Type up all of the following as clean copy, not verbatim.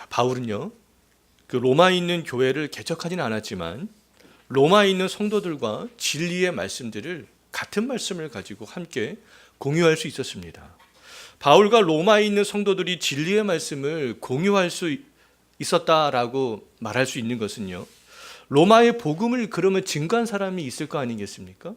바울은요, 그 로마에 있는 교회를 개척하지는 않았지만 로마에 있는 성도들과 진리의 말씀들을 같은 말씀을 가지고 함께 공유할 수 있었습니다. 바울과 로마에 있는 성도들이 진리의 말씀을 공유할 수 있었다라고 말할 수 있는 것은요, 로마의 복음을 그러면 증거한 사람이 있을 거 아니겠습니까?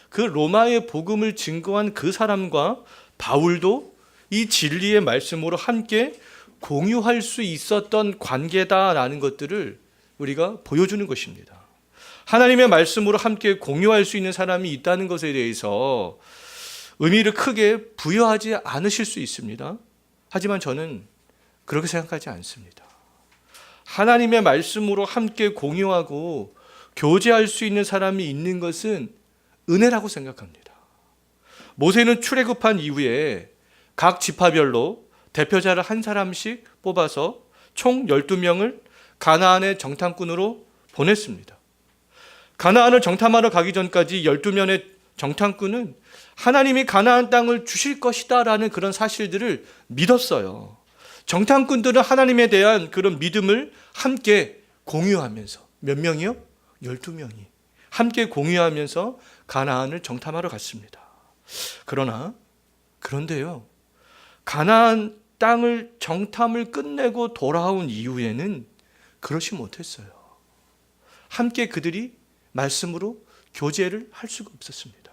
그 로마의 복음을 증거한 그 사람과 바울도 이 진리의 말씀으로 함께 공유할 수 있었던 관계다라는 것들을 우리가 보여주는 것입니다. 하나님의 말씀으로 함께 공유할 수 있는 사람이 있다는 것에 대해서 의미를 크게 부여하지 않으실 수 있습니다. 하지만 저는 그렇게 생각하지 않습니다. 하나님의 말씀으로 함께 공유하고 교제할 수 있는 사람이 있는 것은 은혜라고 생각합니다. 모세는 출애굽한 이후에 각 지파별로 대표자를 한 사람씩 뽑아서 총 12명을 가나안의 정탐꾼으로 보냈습니다. 가나안을 정탐하러 가기 전까지 12명의 정탐꾼은 하나님이 가나안 땅을 주실 것이다 라는 그런 사실들을 믿었어요. 정탐꾼들은 하나님에 대한 그런 믿음을 함께 공유하면서, 몇 명이요? 12명이 함께 공유하면서 가나안을 정탐하러 갔습니다. 그런데요, 가나안 땅을 정탐을 끝내고 돌아온 이후에는 그렇지 못했어요. 함께 그들이 말씀으로 교제를 할 수가 없었습니다.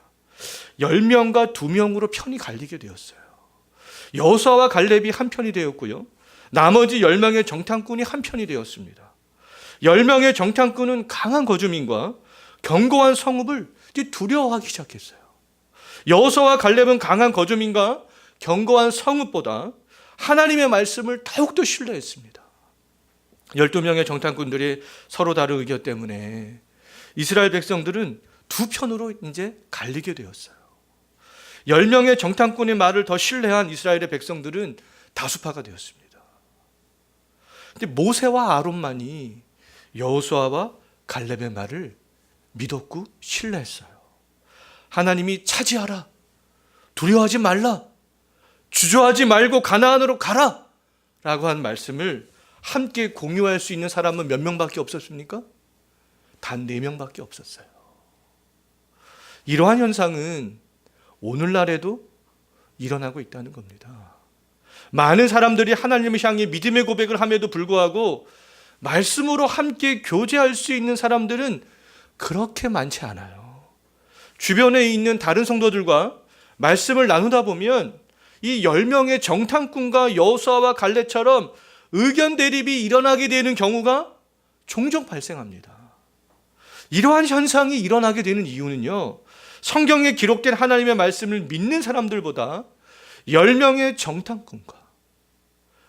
10명과 2명으로 편이 갈리게 되었어요. 여호수아와 갈렙이 한 편이 되었고요, 나머지 10명의 정탐꾼이 한 편이 되었습니다. 10명의 정탐꾼은 강한 거주민과 견고한 성읍을 두려워하기 시작했어요. 여호수아와 갈렙은 강한 거주민과 견고한 성읍보다 하나님의 말씀을 더욱더 신뢰했습니다. 12명의 정탐꾼들이 서로 다른 의견 때문에 이스라엘 백성들은 두 편으로 이제 갈리게 되었어요. 10명의 정탐꾼의 말을 더 신뢰한 이스라엘의 백성들은 다수파가 되었습니다. 근데 모세와 아론만이 여호수아와 갈렙의 말을 믿었고 신뢰했어요. 하나님이 차지하라, 두려워하지 말라, 주저하지 말고 가나안으로 가라 라고 한 말씀을 함께 공유할 수 있는 사람은 몇 명밖에 없었습니까? 단 4명밖에 없었어요. 이러한 현상은 오늘날에도 일어나고 있다는 겁니다. 많은 사람들이 하나님을 향해 믿음의 고백을 함에도 불구하고 말씀으로 함께 교제할 수 있는 사람들은 그렇게 많지 않아요. 주변에 있는 다른 성도들과 말씀을 나누다 보면 이 10명의 정탐꾼과 여호수아와 갈렙처럼 의견 대립이 일어나게 되는 경우가 종종 발생합니다. 이러한 현상이 일어나게 되는 이유는요, 성경에 기록된 하나님의 말씀을 믿는 사람들보다 10명의 정탐꾼과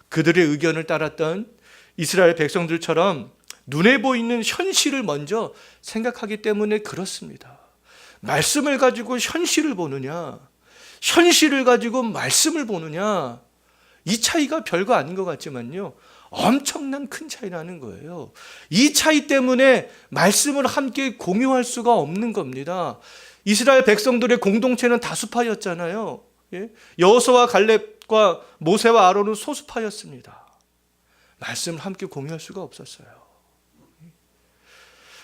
그들의 의견을 따랐던 이스라엘 백성들처럼 눈에 보이는 현실을 먼저 생각하기 때문에 그렇습니다. 말씀을 가지고 현실을 보느냐, 현실을 가지고 말씀을 보느냐, 이 차이가 별거 아닌 것 같지만요, 엄청난 큰 차이라는 거예요. 이 차이 때문에 말씀을 함께 공유할 수가 없는 겁니다. 이스라엘 백성들의 공동체는 다수파였잖아요. 여호수아와 갈렙과 모세와 아론은 소수파였습니다. 말씀을 함께 공유할 수가 없었어요.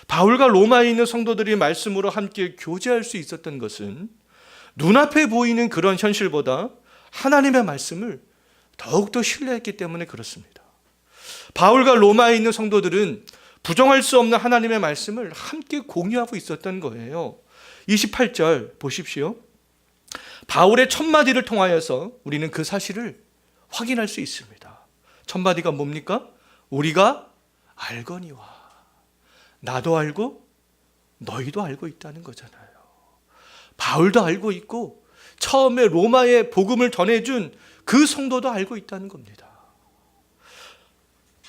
바울과 로마에 있는 성도들이 말씀으로 함께 교제할 수 있었던 것은 눈앞에 보이는 그런 현실보다 하나님의 말씀을 더욱더 신뢰했기 때문에 그렇습니다. 바울과 로마에 있는 성도들은 부정할 수 없는 하나님의 말씀을 함께 공유하고 있었던 거예요. 28절 보십시오. 바울의 첫마디를 통하여서 우리는 그 사실을 확인할 수 있습니다. 첫마디가 뭡니까? 우리가 알거니와. 나도 알고 너희도 알고 있다는 거잖아요. 바울도 알고 있고 처음에 로마에 복음을 전해준 그 성도도 알고 있다는 겁니다.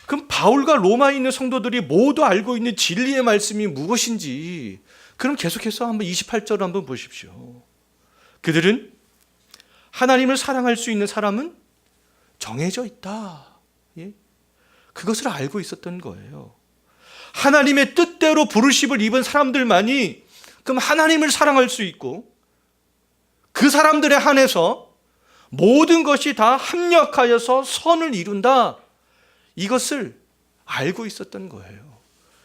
그럼 바울과 로마에 있는 성도들이 모두 알고 있는 진리의 말씀이 무엇인지, 그럼 계속해서 한번 28절을 한번 보십시오. 그들은 하나님을 사랑할 수 있는 사람은 정해져 있다. 그것을 알고 있었던 거예요. 하나님의 뜻대로 부르심을 입은 사람들만이 그럼 하나님을 사랑할 수 있고, 그 사람들에 한해서 모든 것이 다 합력하여서 선을 이룬다. 이것을 알고 있었던 거예요.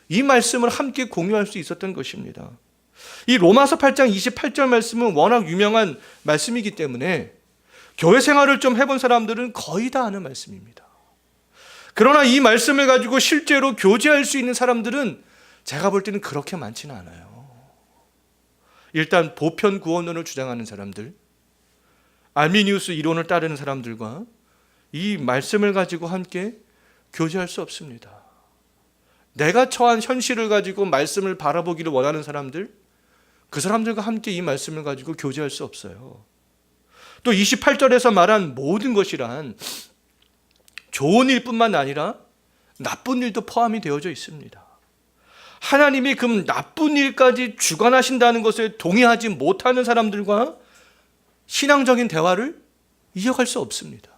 이 말씀을 함께 공유할 수 있었던 것입니다. 이 로마서 8장 28절 말씀은 워낙 유명한 말씀이기 때문에 교회 생활을 좀 해본 사람들은 거의 다 아는 말씀입니다. 그러나 이 말씀을 가지고 실제로 교제할 수 있는 사람들은 제가 볼 때는 그렇게 많지는 않아요. 일단 보편 구원론을 주장하는 사람들, 알미니우스 이론을 따르는 사람들과 이 말씀을 가지고 함께 교제할 수 없습니다. 내가 처한 현실을 가지고 말씀을 바라보기를 원하는 사람들, 그 사람들과 함께 이 말씀을 가지고 교제할 수 없어요. 또 28절에서 말한 모든 것이란 좋은 일뿐만 아니라 나쁜 일도 포함이 되어져 있습니다. 하나님이 그 나쁜 일까지 주관하신다는 것에 동의하지 못하는 사람들과 신앙적인 대화를 이어갈 수 없습니다.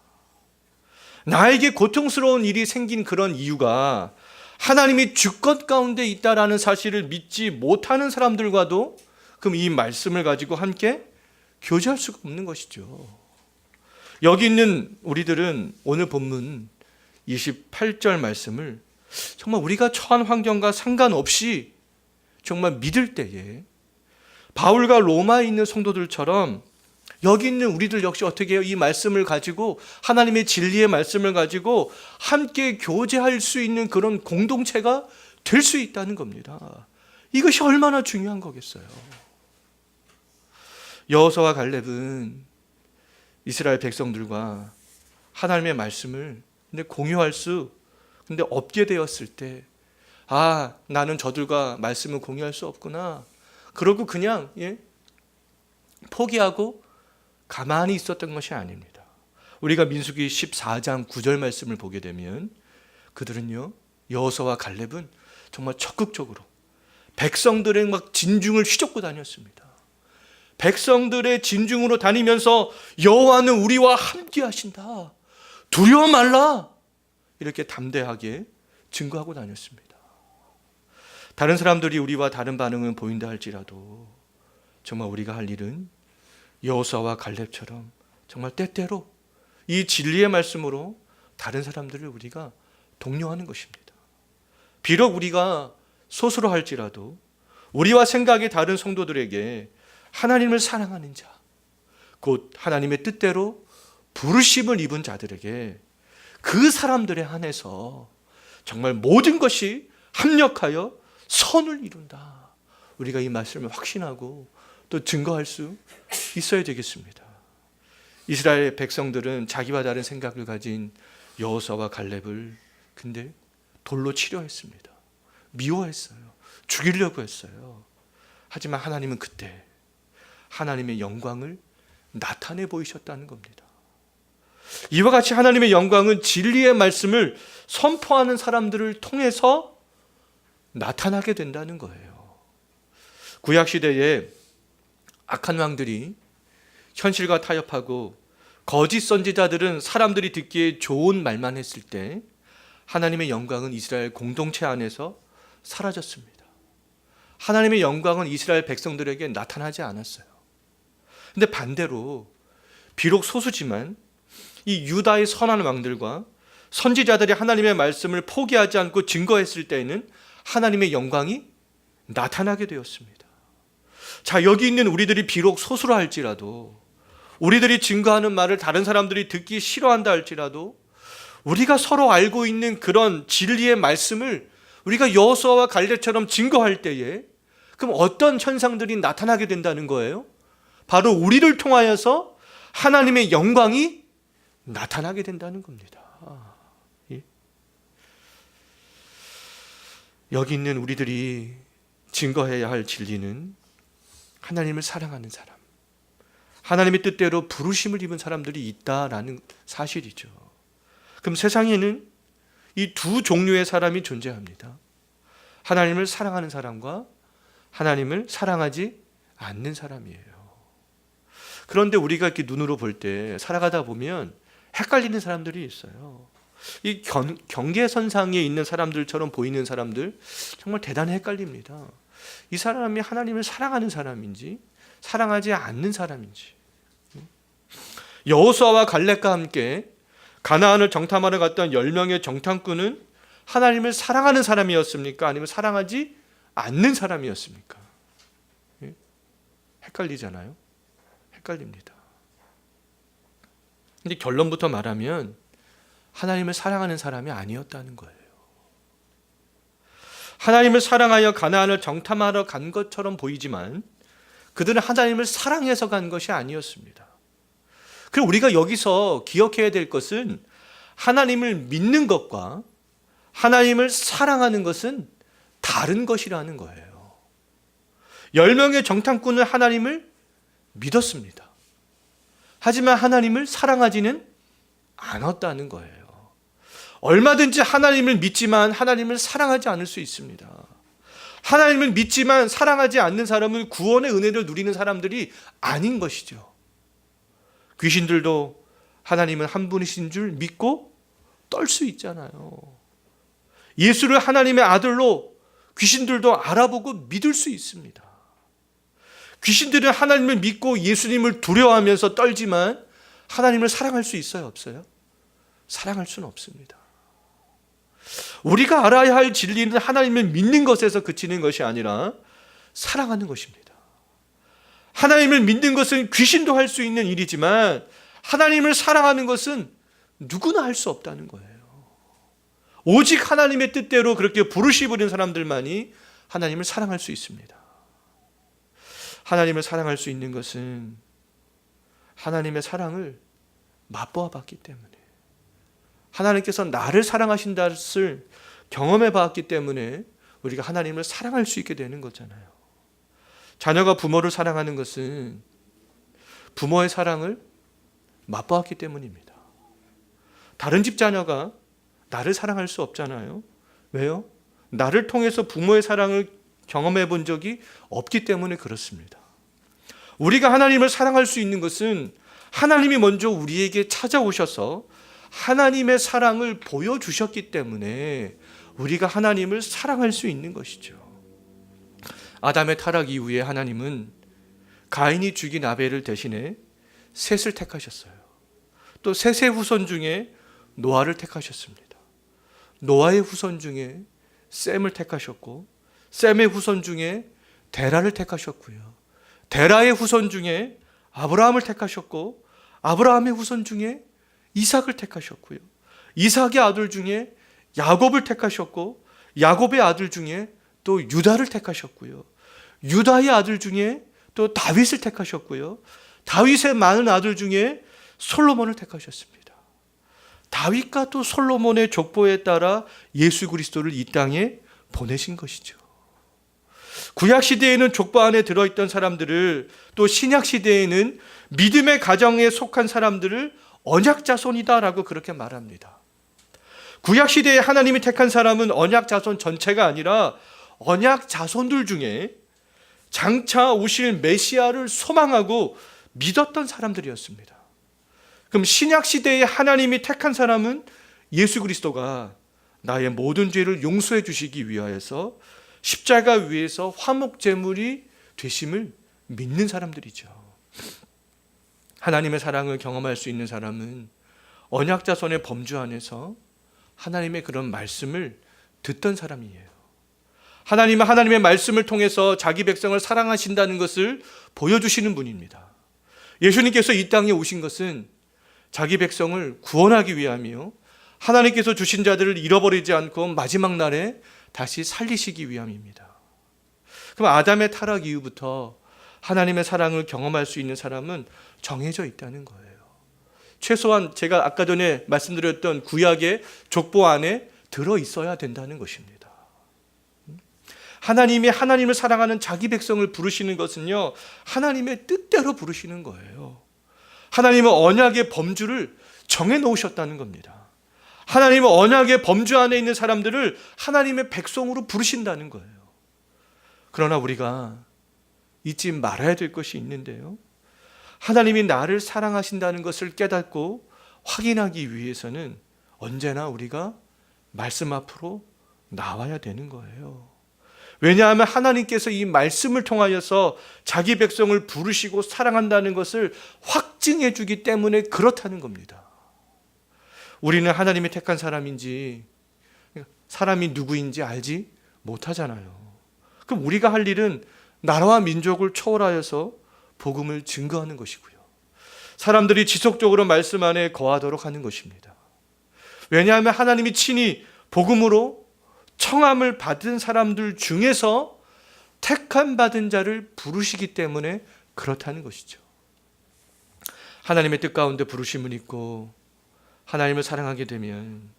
나에게 고통스러운 일이 생긴 그런 이유가 하나님이 주권 가운데 있다라는 사실을 믿지 못하는 사람들과도 그럼 이 말씀을 가지고 함께 교제할 수가 없는 것이죠. 여기 있는 우리들은 오늘 본문 28절 말씀을 정말 우리가 처한 환경과 상관없이 정말 믿을 때에 바울과 로마에 있는 성도들처럼 여기 있는 우리들 역시 어떻게 해요? 이 말씀을 가지고 하나님의 진리의 말씀을 가지고 함께 교제할 수 있는 그런 공동체가 될 수 있다는 겁니다. 이것이 얼마나 중요한 거겠어요. 여호수아와 갈렙은 이스라엘 백성들과 하나님의 말씀을 공유할 수 근데 없게 되었을 때 나는 저들과 말씀을 공유할 수 없구나. 그러고 그냥 포기하고 가만히 있었던 것이 아닙니다. 우리가 민수기 14장 9절 말씀을 보게 되면 그들은요, 여호수아와 갈렙은 정말 적극적으로 백성들의 막 진중을 휘젓고 다녔습니다. 백성들의 진중으로 다니면서 여호와는 우리와 함께 하신다. 두려워 말라. 이렇게 담대하게 증거하고 다녔습니다. 다른 사람들이 우리와 다른 반응을 보인다 할지라도 정말 우리가 할 일은 여호수아와 갈렙처럼 정말 때때로 이 진리의 말씀으로 다른 사람들을 우리가 독려하는 것입니다. 비록 우리가 소수로 할지라도 우리와 생각이 다른 성도들에게 하나님을 사랑하는 자, 곧 하나님의 뜻대로 부르심을 입은 자들에게 그 사람들에 한해서 정말 모든 것이 합력하여 선을 이룬다. 우리가 이 말씀을 확신하고 또 증거할 수 있어야 되겠습니다. 이스라엘 백성들은 자기와 다른 생각을 가진 여호수아와 갈렙을 근데 돌로 치려 했습니다. 미워했어요. 죽이려고 했어요. 하지만 하나님은 그때 하나님의 영광을 나타내 보이셨다는 겁니다. 이와 같이 하나님의 영광은 진리의 말씀을 선포하는 사람들을 통해서 나타나게 된다는 거예요. 구약시대에 악한 왕들이 현실과 타협하고 거짓 선지자들은 사람들이 듣기에 좋은 말만 했을 때 하나님의 영광은 이스라엘 공동체 안에서 사라졌습니다. 하나님의 영광은 이스라엘 백성들에게 나타나지 않았어요. 근데 반대로 비록 소수지만 이 유다의 선한 왕들과 선지자들이 하나님의 말씀을 포기하지 않고 증거했을 때에는 하나님의 영광이 나타나게 되었습니다. 자, 여기 있는 우리들이 비록 소수라 할지라도 우리들이 증거하는 말을 다른 사람들이 듣기 싫어한다 할지라도 우리가 서로 알고 있는 그런 진리의 말씀을 우리가 여호수아와 갈렙처럼 증거할 때에 그럼 어떤 현상들이 나타나게 된다는 거예요? 바로 우리를 통하여서 하나님의 영광이 나타나게 된다는 겁니다. 여기 있는 우리들이 증거해야 할 진리는 하나님을 사랑하는 사람, 하나님의 뜻대로 부르심을 입은 사람들이 있다라는 사실이죠. 그럼 세상에는 이 두 종류의 사람이 존재합니다. 하나님을 사랑하는 사람과 하나님을 사랑하지 않는 사람이에요. 그런데 우리가 이렇게 눈으로 볼 때 살아가다 보면 헷갈리는 사람들이 있어요. 이 경계선상에 있는 사람들처럼 보이는 사람들 정말 대단히 헷갈립니다. 이 사람이 하나님을 사랑하는 사람인지 사랑하지 않는 사람인지. 여호수아와 갈렙과 함께 가나안을 정탐하러 갔던 10명의 정탐꾼은 하나님을 사랑하는 사람이었습니까? 아니면 사랑하지 않는 사람이었습니까? 헷갈리잖아요. 헷갈립니다. 근데 결론부터 말하면 하나님을 사랑하는 사람이 아니었다는 거예요. 하나님을 사랑하여 가나안을 정탐하러 간 것처럼 보이지만 그들은 하나님을 사랑해서 간 것이 아니었습니다. 그리고 우리가 여기서 기억해야 될 것은 하나님을 믿는 것과 하나님을 사랑하는 것은 다른 것이라는 거예요. 10명의 정탐꾼은 하나님을 믿었습니다. 하지만 하나님을 사랑하지는 않았다는 거예요. 얼마든지 하나님을 믿지만 하나님을 사랑하지 않을 수 있습니다. 하나님을 믿지만 사랑하지 않는 사람은 구원의 은혜를 누리는 사람들이 아닌 것이죠. 귀신들도 하나님은 한 분이신 줄 믿고 떨 수 있잖아요. 예수를 하나님의 아들로 귀신들도 알아보고 믿을 수 있습니다. 귀신들은 하나님을 믿고 예수님을 두려워하면서 떨지만 하나님을 사랑할 수 있어요, 없어요? 사랑할 수는 없습니다. 우리가 알아야 할 진리는 하나님을 믿는 것에서 그치는 것이 아니라 사랑하는 것입니다. 하나님을 믿는 것은 귀신도 할 수 있는 일이지만 하나님을 사랑하는 것은 누구나 할 수 없다는 거예요. 오직 하나님의 뜻대로 그렇게 부르심을 입은 사람들만이 하나님을 사랑할 수 있습니다. 하나님을 사랑할 수 있는 것은 하나님의 사랑을 맛보아 봤기 때문에, 하나님께서 나를 사랑하신다는 것을 경험해 봤기 때문에 우리가 하나님을 사랑할 수 있게 되는 거잖아요. 자녀가 부모를 사랑하는 것은 부모의 사랑을 맛보았기 때문입니다. 다른 집 자녀가 나를 사랑할 수 없잖아요. 왜요? 나를 통해서 부모의 사랑을 경험해 본 적이 없기 때문에 그렇습니다. 우리가 하나님을 사랑할 수 있는 것은 하나님이 먼저 우리에게 찾아오셔서 하나님의 사랑을 보여주셨기 때문에 우리가 하나님을 사랑할 수 있는 것이죠. 아담의 타락 이후에 하나님은 가인이 죽인 아벨을 대신해 셋을 택하셨어요. 또 셋의 후손 중에 노아를 택하셨습니다. 노아의 후손 중에 셈을 택하셨고, 셈의 후손 중에 데라를 택하셨고요. 데라의 후손 중에 아브라함을 택하셨고, 아브라함의 후손 중에 이삭을 택하셨고요. 이삭의 아들 중에 야곱을 택하셨고, 야곱의 아들 중에 또 유다를 택하셨고요. 유다의 아들 중에 또 다윗을 택하셨고요. 다윗의 많은 아들 중에 솔로몬을 택하셨습니다. 다윗과 또 솔로몬의 족보에 따라 예수 그리스도를 이 땅에 보내신 것이죠. 구약 시대에는 족보 안에 들어있던 사람들을, 또 신약 시대에는 믿음의 가정에 속한 사람들을 언약 자손이다라고 그렇게 말합니다. 구약 시대에 하나님이 택한 사람은 언약 자손 전체가 아니라 언약 자손들 중에 장차 오실 메시아를 소망하고 믿었던 사람들이었습니다. 그럼 신약 시대에 하나님이 택한 사람은 예수 그리스도가 나의 모든 죄를 용서해 주시기 위하여서 십자가 위에서 화목제물이 되심을 믿는 사람들이죠. 하나님의 사랑을 경험할 수 있는 사람은 언약 자손의 범주 안에서 하나님의 그런 말씀을 듣던 사람이에요. 하나님은 하나님의 말씀을 통해서 자기 백성을 사랑하신다는 것을 보여주시는 분입니다. 예수님께서 이 땅에 오신 것은 자기 백성을 구원하기 위함이요, 하나님께서 주신 자들을 잃어버리지 않고 마지막 날에 다시 살리시기 위함입니다. 그럼 아담의 타락 이후부터 하나님의 사랑을 경험할 수 있는 사람은 정해져 있다는 거예요. 최소한 제가 아까 전에 말씀드렸던 구약의 족보 안에 들어있어야 된다는 것입니다. 하나님이 하나님을 사랑하는 자기 백성을 부르시는 것은요, 하나님의 뜻대로 부르시는 거예요. 하나님은 언약의 범주를 정해놓으셨다는 겁니다. 하나님은 언약의 범주 안에 있는 사람들을 하나님의 백성으로 부르신다는 거예요. 그러나 우리가 잊지 말아야 될 것이 있는데요, 하나님이 나를 사랑하신다는 것을 깨닫고 확인하기 위해서는 언제나 우리가 말씀 앞으로 나와야 되는 거예요. 왜냐하면 하나님께서 이 말씀을 통하여서 자기 백성을 부르시고 사랑한다는 것을 확증해 주기 때문에 그렇다는 겁니다. 우리는 하나님이 택한 사람인지 사람이 누구인지 알지 못하잖아요. 그럼 우리가 할 일은 나라와 민족을 초월하여서 복음을 증거하는 것이고요. 사람들이 지속적으로 말씀 안에 거하도록 하는 것입니다. 왜냐하면 하나님이 친히 복음으로 청함을 받은 사람들 중에서 택함 받은 자를 부르시기 때문에 그렇다는 것이죠. 하나님의 뜻 가운데 부르심을 입고 하나님을 사랑하게 되면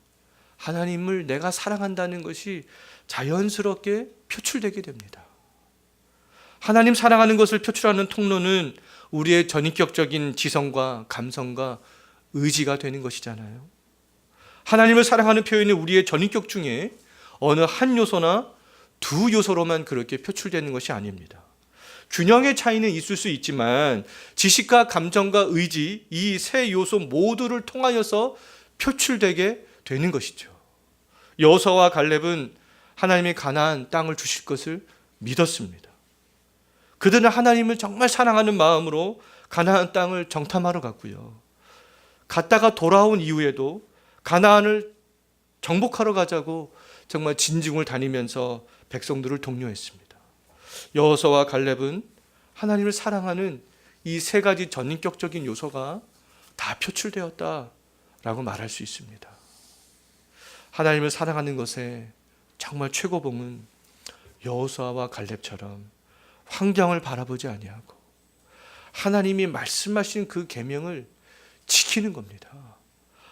하나님을 내가 사랑한다는 것이 자연스럽게 표출되게 됩니다. 하나님 사랑하는 것을 표출하는 통로는 우리의 전인격적인 지성과 감성과 의지가 되는 것이잖아요. 하나님을 사랑하는 표현이 우리의 전인격 중에 어느 한 요소나 두 요소로만 그렇게 표출되는 것이 아닙니다. 균형의 차이는 있을 수 있지만 지식과 감정과 의지, 이 세 요소 모두를 통하여서 표출되게 되는 것이죠. 여호수아와 갈렙은 하나님의 가나안 땅을 주실 것을 믿었습니다. 그들은 하나님을 정말 사랑하는 마음으로 가나안 땅을 정탐하러 갔고요. 갔다가 돌아온 이후에도 가나안을 정복하러 가자고 정말 진중을 다니면서 백성들을 독려했습니다. 여호수아와 갈렙은 하나님을 사랑하는 이 세 가지 전인격적인 요소가 다 표출되었다라고 말할 수 있습니다. 하나님을 사랑하는 것에 정말 최고봉은 여호수아와 갈렙처럼 환경을 바라보지 아니하고 하나님이 말씀하신 그 계명을 지키는 겁니다.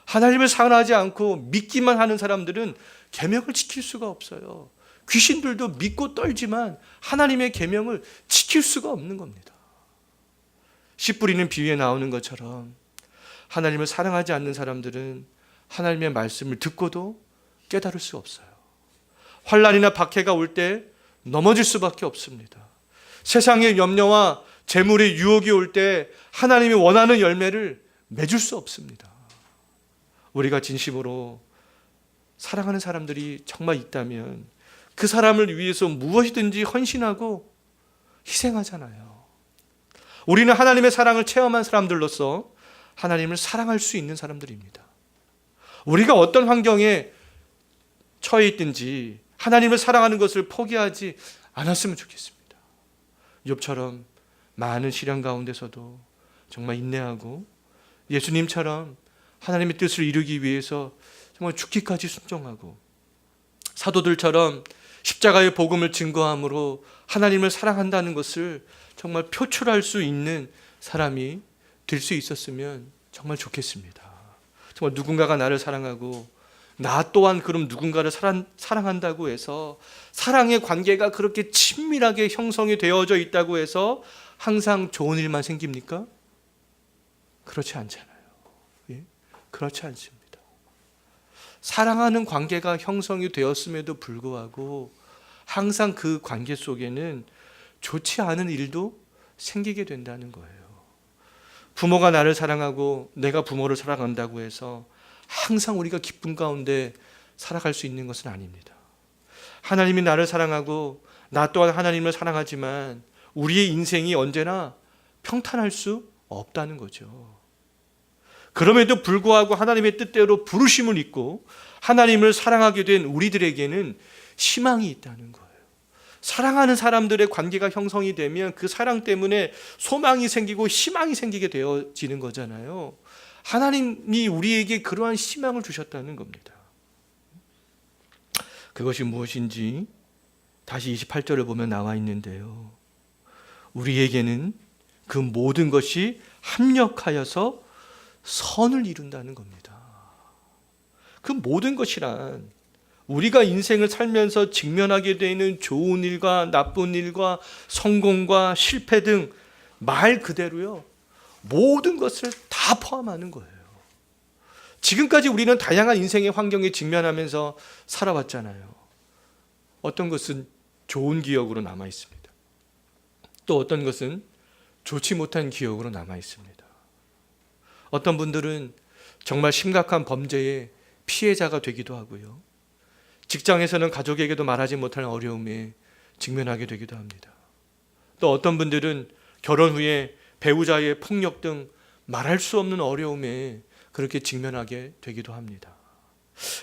하나님을 사랑하지 않고 믿기만 하는 사람들은 계명을 지킬 수가 없어요. 귀신들도 믿고 떨지만 하나님의 계명을 지킬 수가 없는 겁니다. 씨 뿌리는 비유에 나오는 것처럼 하나님을 사랑하지 않는 사람들은 하나님의 말씀을 듣고도 깨달을 수 없어요. 환난이나 박해가 올 때 넘어질 수밖에 없습니다. 세상의 염려와 재물의 유혹이 올 때 하나님이 원하는 열매를 맺을 수 없습니다. 우리가 진심으로 사랑하는 사람들이 정말 있다면 그 사람을 위해서 무엇이든지 헌신하고 희생하잖아요. 우리는 하나님의 사랑을 체험한 사람들로서 하나님을 사랑할 수 있는 사람들입니다. 우리가 어떤 환경에 처해 있든지 하나님을 사랑하는 것을 포기하지 않았으면 좋겠습니다. 욥처럼 많은 시련 가운데서도 정말 인내하고 예수님처럼 하나님의 뜻을 이루기 위해서 정말 죽기까지 순종하고 사도들처럼 십자가의 복음을 증거함으로 하나님을 사랑한다는 것을 정말 표출할 수 있는 사람이 될 수 있었으면 정말 좋겠습니다. 정말 누군가가 나를 사랑하고 나 또한 그럼 누군가를 사랑한다고 해서 사랑의 관계가 그렇게 친밀하게 형성이 되어져 있다고 해서 항상 좋은 일만 생깁니까? 그렇지 않잖아요. 예? 그렇지 않습니다. 사랑하는 관계가 형성이 되었음에도 불구하고 항상 그 관계 속에는 좋지 않은 일도 생기게 된다는 거예요. 부모가 나를 사랑하고 내가 부모를 사랑한다고 해서 항상 우리가 기쁨 가운데 살아갈 수 있는 것은 아닙니다. 하나님이 나를 사랑하고 나 또한 하나님을 사랑하지만 우리의 인생이 언제나 평탄할 수 없다는 거죠. 그럼에도 불구하고 하나님의 뜻대로 부르심을 입고 하나님을 사랑하게 된 우리들에게는 희망이 있다는 거예요. 사랑하는 사람들의 관계가 형성이 되면 그 사랑 때문에 소망이 생기고 희망이 생기게 되어지는 거잖아요. 하나님이 우리에게 그러한 희망을 주셨다는 겁니다. 그것이 무엇인지 다시 28절을 보면 나와 있는데요. 우리에게는 그 모든 것이 합력하여서 선을 이룬다는 겁니다. 그 모든 것이란 우리가 인생을 살면서 직면하게 되는 좋은 일과 나쁜 일과 성공과 실패 등 말 그대로요. 모든 것을 다 포함하는 거예요. 지금까지 우리는 다양한 인생의 환경에 직면하면서 살아왔잖아요. 어떤 것은 좋은 기억으로 남아 있습니다. 또 어떤 것은 좋지 못한 기억으로 남아 있습니다. 어떤 분들은 정말 심각한 범죄의 피해자가 되기도 하고요. 직장에서는 가족에게도 말하지 못할 어려움에 직면하게 되기도 합니다. 또 어떤 분들은 결혼 후에 배우자의 폭력 등 말할 수 없는 어려움에 그렇게 직면하게 되기도 합니다.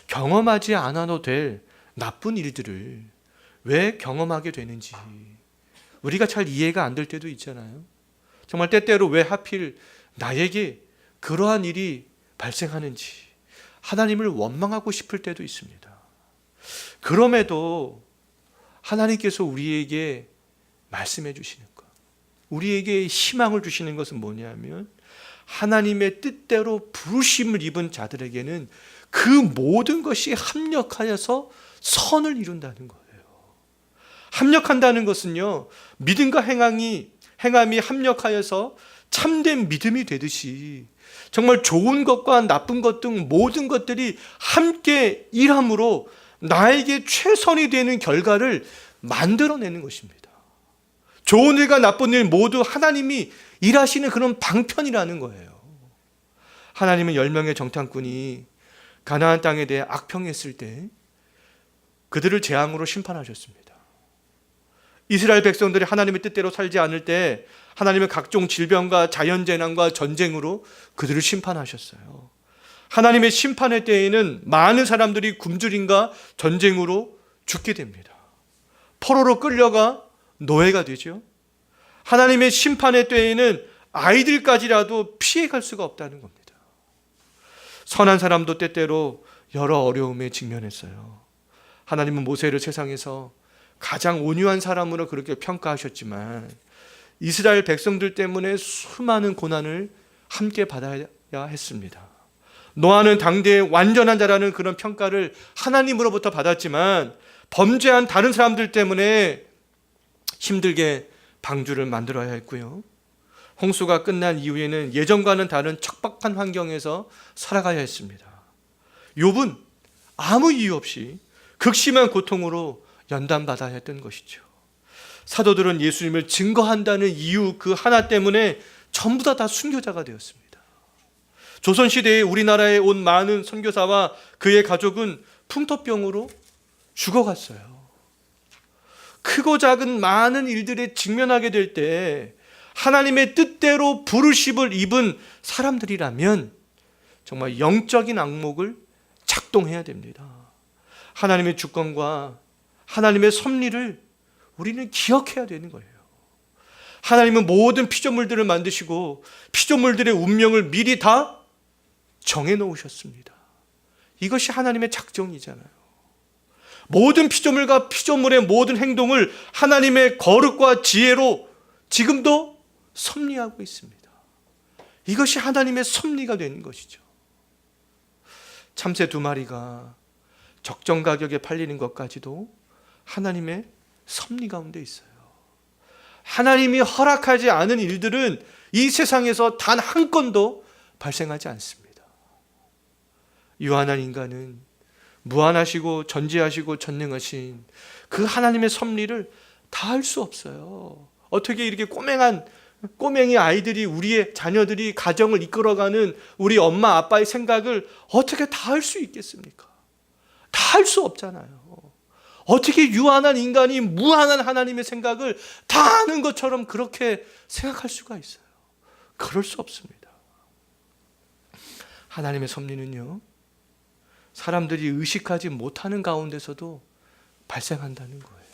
경험하지 않아도 될 나쁜 일들을 왜 경험하게 되는지 우리가 잘 이해가 안 될 때도 있잖아요. 정말 때때로 왜 하필 나에게 그러한 일이 발생하는지 하나님을 원망하고 싶을 때도 있습니다. 그럼에도 하나님께서 우리에게 말씀해 주시는 것, 우리에게 희망을 주시는 것은 뭐냐면 하나님의 뜻대로 부르심을 입은 자들에게는 그 모든 것이 합력하여서 선을 이룬다는 거예요. 합력한다는 것은요, 믿음과 행함이 합력하여서 참된 믿음이 되듯이 정말 좋은 것과 나쁜 것 등 모든 것들이 함께 일함으로 나에게 최선이 되는 결과를 만들어내는 것입니다. 좋은 일과 나쁜 일 모두 하나님이 일하시는 그런 방편이라는 거예요. 하나님은 10명의 정탐꾼이 가나안 땅에 대해 악평했을 때 그들을 재앙으로 심판하셨습니다. 이스라엘 백성들이 하나님의 뜻대로 살지 않을 때 하나님은 각종 질병과 자연재난과 전쟁으로 그들을 심판하셨어요. 하나님의 심판의 때에는 많은 사람들이 굶주림과 전쟁으로 죽게 됩니다. 포로로 끌려가 노예가 되죠. 하나님의 심판의 때에는 아이들까지라도 피해갈 수가 없다는 겁니다. 선한 사람도 때때로 여러 어려움에 직면했어요. 하나님은 모세를 세상에서 가장 온유한 사람으로 그렇게 평가하셨지만 이스라엘 백성들 때문에 수많은 고난을 함께 받아야 했습니다. 노아는 당대의 완전한 자라는 그런 평가를 하나님으로부터 받았지만 범죄한 다른 사람들 때문에 힘들게 방주를 만들어야 했고요. 홍수가 끝난 이후에는 예전과는 다른 척박한 환경에서 살아가야 했습니다. 욥은 아무 이유 없이 극심한 고통으로 연단받아야 했던 것이죠. 사도들은 예수님을 증거한다는 이유 그 하나 때문에 전부 다 순교자가 되었습니다. 조선시대에 우리나라에 온 많은 선교사와 그의 가족은 풍토병으로 죽어갔어요. 크고 작은 많은 일들에 직면하게 될 때 하나님의 뜻대로 부르심을 입은 사람들이라면 정말 영적인 안목을 작동해야 됩니다. 하나님의 주권과 하나님의 섭리를 우리는 기억해야 되는 거예요. 하나님은 모든 피조물들을 만드시고 피조물들의 운명을 미리 다 정해놓으셨습니다. 이것이 하나님의 작정이잖아요. 모든 피조물과 피조물의 모든 행동을 하나님의 거룩과 지혜로 지금도 섭리하고 있습니다. 이것이 하나님의 섭리가 되는 것이죠. 참새 2마리가 적정 가격에 팔리는 것까지도 하나님의 섭리 가운데 있어요. 하나님이 허락하지 않은 일들은 이 세상에서 단 한 건도 발생하지 않습니다. 유한한 인간은 무한하시고 전지하시고 전능하신 그 하나님의 섭리를 다 할 수 없어요. 어떻게 이렇게 꼬맹이 아이들이, 우리의 자녀들이 가정을 이끌어가는 우리 엄마 아빠의 생각을 어떻게 다 할 수 있겠습니까? 다 할 수 없잖아요. 어떻게 유한한 인간이 무한한 하나님의 생각을 다 아는 것처럼 그렇게 생각할 수가 있어요? 그럴 수 없습니다. 하나님의 섭리는요, 사람들이 의식하지 못하는 가운데서도 발생한다는 거예요.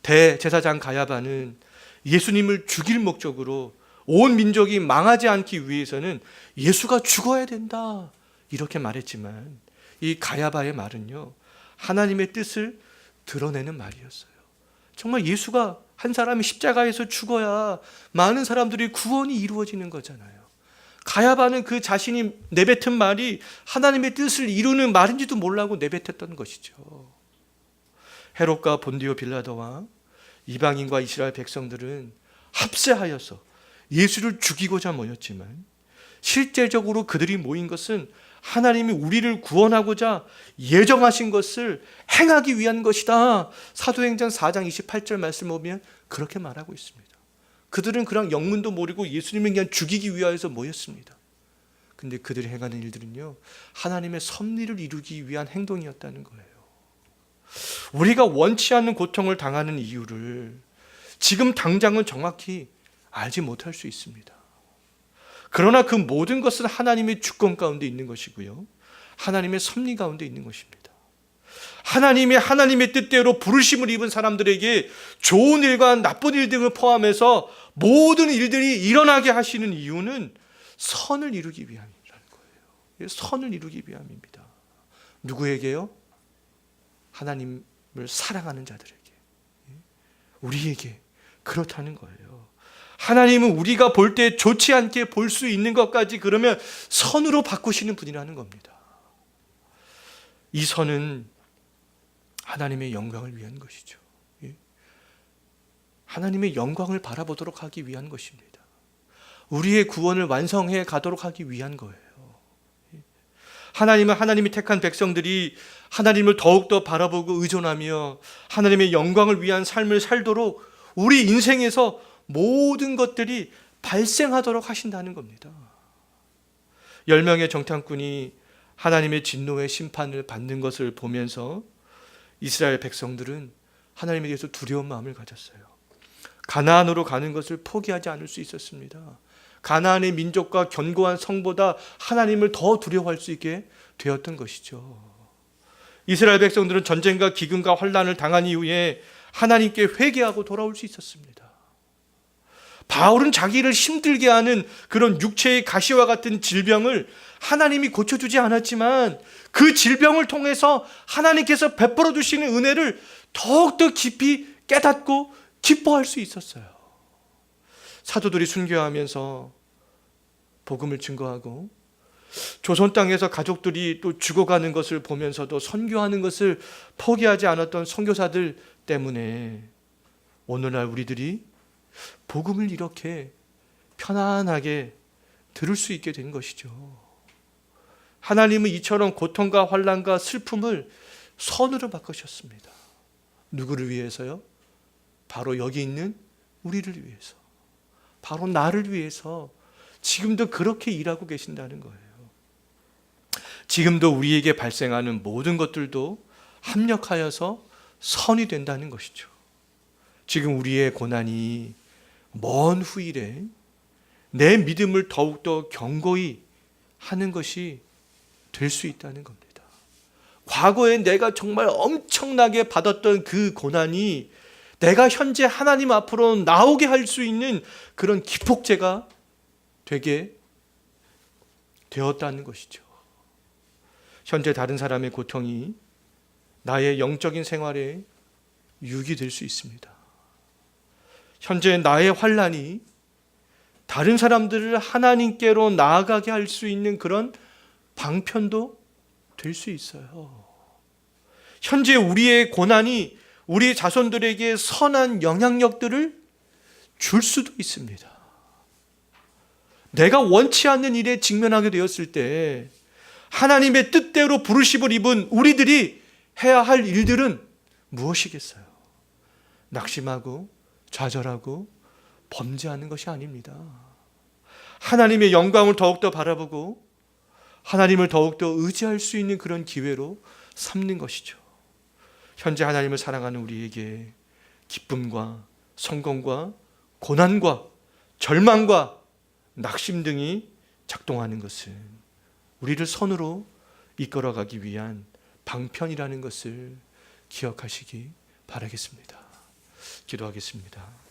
대제사장 가야바는 예수님을 죽일 목적으로 온 민족이 망하지 않기 위해서는 예수가 죽어야 된다 이렇게 말했지만 이 가야바의 말은요, 하나님의 뜻을 드러내는 말이었어요. 정말 예수가 한 사람이 십자가에서 죽어야 많은 사람들이 구원이 이루어지는 거잖아요. 가야바는 그 자신이 내뱉은 말이 하나님의 뜻을 이루는 말인지도 몰라고 내뱉었던 것이죠. 헤롯과 본디오 빌라도와 이방인과 이스라엘 백성들은 합세하여서 예수를 죽이고자 모였지만 실제적으로 그들이 모인 것은 하나님이 우리를 구원하고자 예정하신 것을 행하기 위한 것이다. 사도행전 4장 28절 말씀 보면 그렇게 말하고 있습니다. 그들은 그냥 영문도 모르고 예수님을 그냥 죽이기 위하여서 모였습니다. 근데 그들이 행하는 일들은요, 하나님의 섭리를 이루기 위한 행동이었다는 거예요. 우리가 원치 않는 고통을 당하는 이유를 지금 당장은 정확히 알지 못할 수 있습니다. 그러나 그 모든 것은 하나님의 주권 가운데 있는 것이고요, 하나님의 섭리 가운데 있는 것입니다. 하나님의 뜻대로 부르심을 입은 사람들에게 좋은 일과 나쁜 일 등을 포함해서 모든 일들이 일어나게 하시는 이유는 선을 이루기 위함이라는 거예요. 선을 이루기 위함입니다. 누구에게요? 하나님을 사랑하는 자들에게, 우리에게 그렇다는 거예요. 하나님은 우리가 볼 때 좋지 않게 볼 수 있는 것까지 그러면 선으로 바꾸시는 분이라는 겁니다. 이 선은 하나님의 영광을 위한 것이죠. 하나님의 영광을 바라보도록 하기 위한 것입니다. 우리의 구원을 완성해 가도록 하기 위한 거예요. 하나님은 하나님이 택한 백성들이 하나님을 더욱더 바라보고 의존하며 하나님의 영광을 위한 삶을 살도록 우리 인생에서 모든 것들이 발생하도록 하신다는 겁니다. 10명의 정탐꾼이 하나님의 진노의 심판을 받는 것을 보면서 이스라엘 백성들은 하나님에 대해서 두려운 마음을 가졌어요. 가나안으로 가는 것을 포기하지 않을 수 있었습니다. 가나안의 민족과 견고한 성보다 하나님을 더 두려워할 수 있게 되었던 것이죠. 이스라엘 백성들은 전쟁과 기근과 환난을 당한 이후에 하나님께 회개하고 돌아올 수 있었습니다. 바울은 자기를 힘들게 하는 그런 육체의 가시와 같은 질병을 하나님이 고쳐주지 않았지만 그 질병을 통해서 하나님께서 베풀어 주시는 은혜를 더욱더 깊이 깨닫고 기뻐할 수 있었어요. 사도들이 순교하면서 복음을 증거하고 조선 땅에서 가족들이 또 죽어가는 것을 보면서도 선교하는 것을 포기하지 않았던 선교사들 때문에 오늘날 우리들이 복음을 이렇게 편안하게 들을 수 있게 된 것이죠. 하나님은 이처럼 고통과 환난과 슬픔을 선으로 바꾸셨습니다. 누구를 위해서요? 바로 여기 있는 우리를 위해서, 바로 나를 위해서 지금도 그렇게 일하고 계신다는 거예요. 지금도 우리에게 발생하는 모든 것들도 합력하여서 선이 된다는 것이죠. 지금 우리의 고난이 먼 후일에 내 믿음을 더욱더 견고히 하는 것이 될 수 있다는 겁니다. 과거에 내가 정말 엄청나게 받았던 그 고난이 내가 현재 하나님 앞으로 나오게 할 수 있는 그런 기폭제가 되게 되었다는 것이죠. 현재 다른 사람의 고통이 나의 영적인 생활에 유익이 될 수 있습니다. 현재 나의 환난이 다른 사람들을 하나님께로 나아가게 할 수 있는 그런 방편도 될 수 있어요. 현재 우리의 고난이 우리 자손들에게 선한 영향력들을 줄 수도 있습니다. 내가 원치 않는 일에 직면하게 되었을 때 하나님의 뜻대로 부르심을 입은 우리들이 해야 할 일들은 무엇이겠어요? 낙심하고 좌절하고 범죄하는 것이 아닙니다. 하나님의 영광을 더욱더 바라보고 하나님을 더욱더 의지할 수 있는 그런 기회로 삼는 것이죠. 현재 하나님을 사랑하는 우리에게 기쁨과 성공과 고난과 절망과 낙심 등이 작동하는 것은 우리를 선으로 이끌어가기 위한 방편이라는 것을 기억하시기 바라겠습니다. 기도하겠습니다.